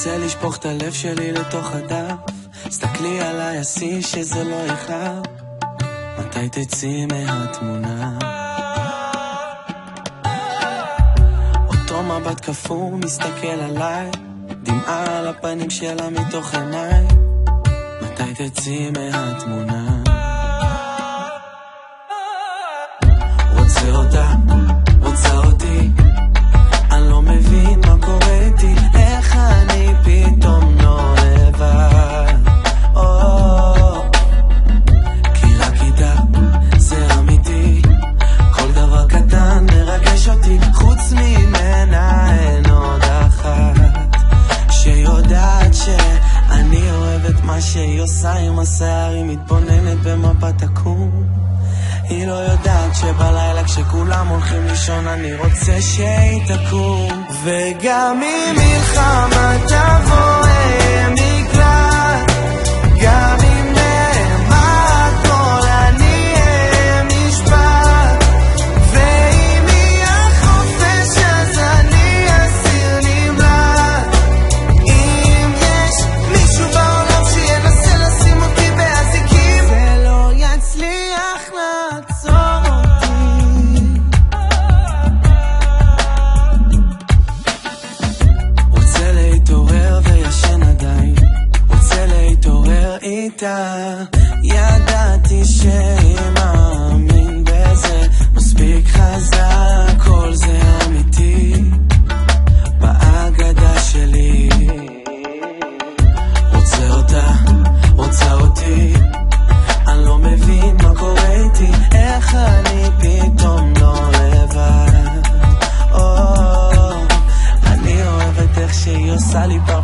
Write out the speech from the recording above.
רוצה לשפוך את הלב שלי לתוך הדף, סתכלי עליי, עשי שזה לא יכאב, מתי תצאי מהתמונה? אותו מבט כפור מסתכל עליי, דמעה על הפנים שלה מתוך עיניי, מתי תצאי מהתמונה? רוצה אותה, רוצה אותי, אני לא מבין מה קורה איתי, איך אני פתאום לא לבד. כי רק איתה זה אמיתי, כל דבר קטן מרגש אותי, חוץ ממנה אין עוד אחת שיודעת שאני אוהב את מה שהיא עושה עם השיער, היא מתבוננת במבט עקום, היא לא יודעת שבלילה כשכולם הולכים לישון אני רוצה שהיא תקום, וגם אם מלחמה תבוא מקלט, גם אם נאמר הכל אני משפט, ואם יהיה חופש אז אני אסיר נמלט, אם יש מישהו בעולם שינסה לשים אותי באזיקים זה לא יצליח לעצור אותי. רוצה להתעורר וישן עדיין, רוצה להתעורר איתה, ידעתי שהיא מאמין בזה מספיק חזק, כל זה אמיתי באגדה שלי. רוצה אותה, רוצה אותי, אני לא מבין מה קורה איתי, איך אני פתאום לא לבד. אני אוהבת איך שהיא עושה לי פעם